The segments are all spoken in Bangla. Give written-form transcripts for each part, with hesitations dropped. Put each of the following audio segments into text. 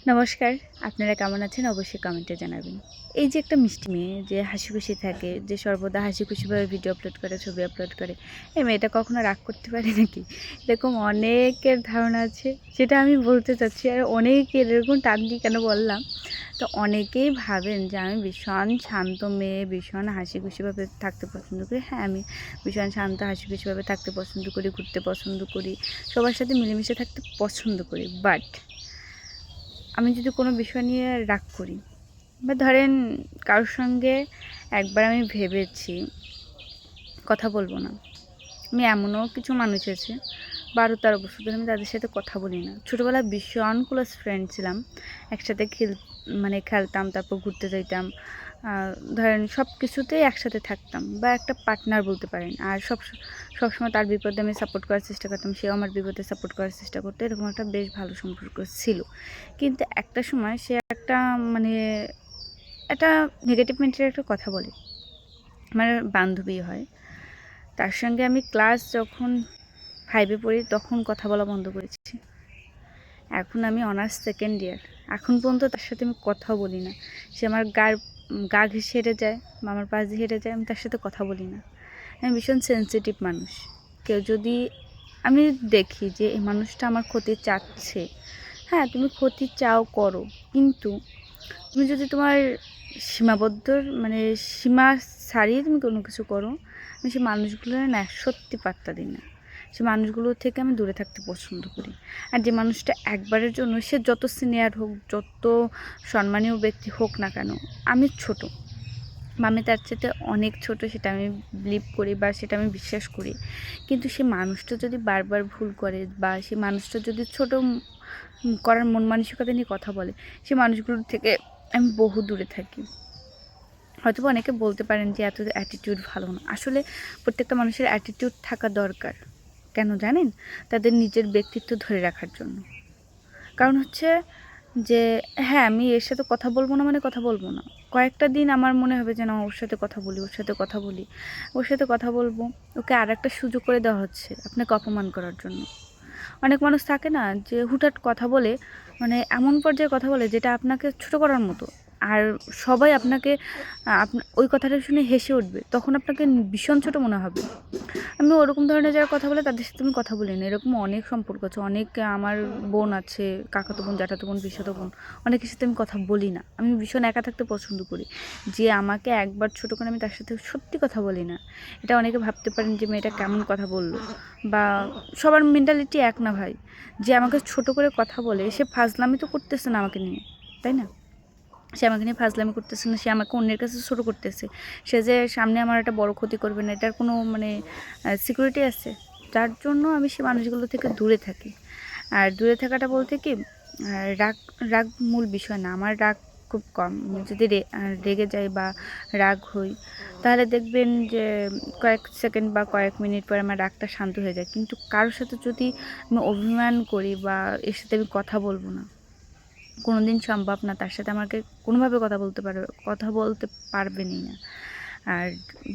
নমস্কার, আপনারা কেমন আছেন? অবশ্যই কমেন্টে জানাবেন। এই যে একটা মিষ্টি মেয়ে যে হাসিখুশি থাকে, যে সর্বদা হাসিখুশিভাবে ভিডিও আপলোড করে, ছবি আপলোড করে, এই মেয়েটা কখনো রাগ করতে পারে নাকি? এরকম অনেকের ধারণা আছে, যেটা আমি বলতে চাচ্ছি। আর অনেকের এরকম টান দিয়ে কেন বললাম, তো অনেকেই ভাবেন যে আমি ভীষণ শান্ত মেয়ে, ভীষণ হাসিখুশিভাবে থাকতে পছন্দ করি। হ্যাঁ, আমি ভীষণ শান্ত হাসিখুশিভাবে থাকতে পছন্দ করি, ঘুরতে পছন্দ করি, সবার সাথে মিলেমিশে থাকতে পছন্দ করি। বাট আমি যদি কোনো বিষয় নিয়ে রাগ করি বা ধরেন কারোর সঙ্গে একবার আমি ভেবেছি কথা বলবো না, আমি এমনও কিছু মানুষ আছে 12-13 বছর ধরে আমি তাদের সাথে কথা বলি না। ছোটোবেলায় ভীষণ ক্লোজ ফ্রেন্ড ছিলাম, একসাথে খেলতাম, তারপর ঘুরতে যাইতাম, ধরেন সব কিছুতেই একসাথে থাকতাম, বা একটা পার্টনার বলতে পারেন। আর সবসময় তার বিপদে আমি সাপোর্ট করার চেষ্টা করতাম, সেও আমার বিপদে সাপোর্ট করার চেষ্টা করতো। এরকম একটা বেশ ভালো সম্পর্ক ছিল। কিন্তু একটা সময় সে মানে একটা নেগেটিভ মেন্টালের একটা কথা বলে। আমার বান্ধবী হয়, তার সঙ্গে আমি ক্লাস যখন 5-এ পড়ি তখন কথা বলা বন্ধ করেছি। এখন আমি অনার্স সেকেন্ড ইয়ার, এখন পর্যন্ত তার সাথে আমি কথাও বলি না। সে আমার গা ঘেঁষে হেঁটে যায় বা আমার পাশ দিয়ে হেঁটে যায়, আমি তার সাথে কথা বলি না। আমি ভীষণ সেন্সিটিভ মানুষ। কেউ যদি আমি দেখি যে এই মানুষটা আমার ক্ষতি চাচ্ছে, হ্যাঁ, তুমি ক্ষতি চাও করো, কিন্তু তুমি যদি তোমার সীমাবদ্ধ মানে সীমা ছাড়িয়ে তুমি কোনো কিছু করো, আমি সেই মানুষগুলো না সত্যি পাত্তা দিই না। সে মানুষগুলোর থেকে আমি দূরে থাকতে পছন্দ করি। আর যে মানুষটা একবারের জন্য, সে যত সিনিয়র হোক, যত সম্মানীয় ব্যক্তি হোক না কেন, আমি ছোট বা আমি তার সাথে অনেক ছোট, সেটা আমি বিলিভ করি বা সেটা আমি বিশ্বাস করি। কিন্তু সে মানুষটা যদি বারবার ভুল করে বা সে মানুষটা যদি ছোট করার মন মানসিকতা নিয়ে কথা বলে, সে মানুষগুলোর থেকে আমি বহু দূরে থাকি। হয়তো অনেকে বলতে পারেন যে এত অ্যাটিটিউড ভালো না। আসলে প্রত্যেকটা মানুষের অ্যাটিটিউড থাকা দরকার। কেন জানেন? তাদের নিজের ব্যক্তিত্ব ধরে রাখার জন্য। কারণ হচ্ছে যে হ্যাঁ, আমি এর সাথে কথা বলবো না মানে কথা বলবো না। কয়েকটা দিন আমার মনে হবে যে না, ওর সাথে কথা বলি, ওর সাথে কথা বলি, ওর সাথে কথা বলবো। ওকে আরেকটা সুযোগ করে দেওয়া হচ্ছে আপনাকে অপমান করার জন্য। অনেক মানুষ থাকে না যে হুটহাট কথা বলে, মানে এমন পর্যায়ে কথা বলে যেটা আপনাকে ছোট করার মতো। আর সবাই আপনাকে ওই কথাটা শুনে হেসে উঠবে, তখন আপনাকে ভীষণ ছোট মনে হবে। আমি ওরকম ধরনের যারা কথা বলে তাদের সাথে আমি কথা বলি না। এরকম অনেক সম্পর্ক আছে, অনেক আমার বোন আছে, কাকাতো বোন, জ্যাঠাতো বোন, পিসতো বোন, অনেকের সাথে আমি কথা বলি না। আমি ভীষণ একা থাকতে পছন্দ করি। যে আমাকে একবার ছোট করে, আমি তার সাথে সত্যি কথা বলি না। এটা অনেকে ভাবতে পারেন যে মেয়েটা কেমন কথা বললো, বা সবার মেন্টালিটি এক না ভাই। যে আমাকে ছোট করে কথা বলে, সে ফাজলামি তো করতেছে না আমাকে নিয়ে, তাই না? সে আমাকে নিয়ে ফাজলামি করতেছে না, সে আমাকে অন্যের কাছে ছোটো করতেছে। সে যে সামনে আমার একটা বড় ক্ষতি করবে না, এটার কোনো সিকিউরিটি আছে? যার জন্য আমি সেই মানুষগুলো থেকে দূরে থাকি। আর দূরে থাকাটা বলতে কি, রাগ রাগ মূল বিষয় না। আমার রাগ খুব কম। আমি যদি রেগে যাই বা রাগ হই, তাহলে দেখবেন যে কয়েক সেকেন্ড বা কয়েক মিনিট পর আমার রাগটা শান্ত হয়ে যায়। কিন্তু কারোর সাথে যদি আমি অভিমান করি বা এর সাথে আমি কথা বলবো না, কোনো দিন সম্ভব না। তার সাথে আমাকে কোনোভাবে কথা বলতে পারবেনই না। আর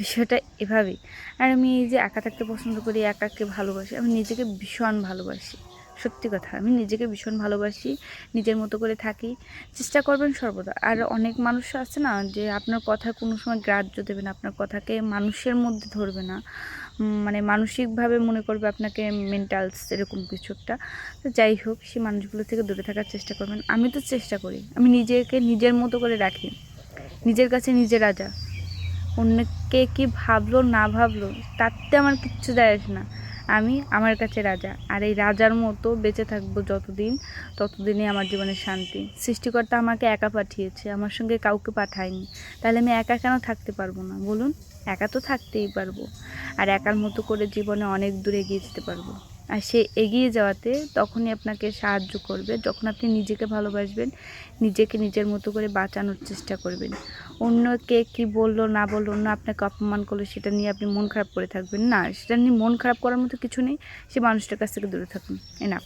বিষয়টা এভাবেই। আর আমি এই যে একা থাকতে পছন্দ করি, একাকে ভালোবাসি, আমি নিজেকে ভীষণ ভালোবাসি। সত্যি কথা, আমি নিজেকে ভীষণ ভালোবাসি, নিজের মতো করে থাকি। চেষ্টা করবেন সর্বদা। আর অনেক মানুষ আছে না, যে আপনার কথা কোনো সময় গ্রাহ্য দেবে না, আপনার কথাকে মানুষের মধ্যে ধরবে না, মানে মানসিকভাবে মনে করবে আপনাকে মেন্টালস এরকম কিছু একটা। তো যাই হোক, সেই মানুষগুলো থেকে দূরে থাকার চেষ্টা করবেন। আমি তো চেষ্টা করি, আমি নিজেকে নিজের মতো করে রাখি, নিজের কাছে নিজে রাজা। অন্যকে কি ভাবলো না ভাবলো তাতে আমার কিচ্ছু যায় আসে না। আমি আমার কাছে রাজা, আর এই রাজার মতো বেঁচে থাকবো যতদিন, ততদিনই আমার জীবনে শান্তি। সৃষ্টিকর্তা আমাকে একা পাঠিয়েছে, আমার সঙ্গে কাউকে পাঠায়নি। তাহলে আমি একা কেন থাকতে পারবো না বলুন? একা তো থাকতেই পারবো। আর একার মতো করে জীবনে অনেক দূর এগিয়ে যেতে পারবো। আর সে এগিয়ে যাওয়াতে তখনই আপনাকে সাহায্য করবে যখন আপনি নিজেকে ভালোবাসবেন, নিজেকে নিজের মতো করে বাঁচানোর চেষ্টা করবেন। অন্য কে কী বললো না বললো, অন্য আপনাকে অপমান করলো, সেটা নিয়ে আপনি মন খারাপ করে থাকবেন না। সেটা নিয়ে মন খারাপ করার মতো কিছু নেই। সে মানুষটার কাছ থেকে দূরে থাকুন। এনাফ।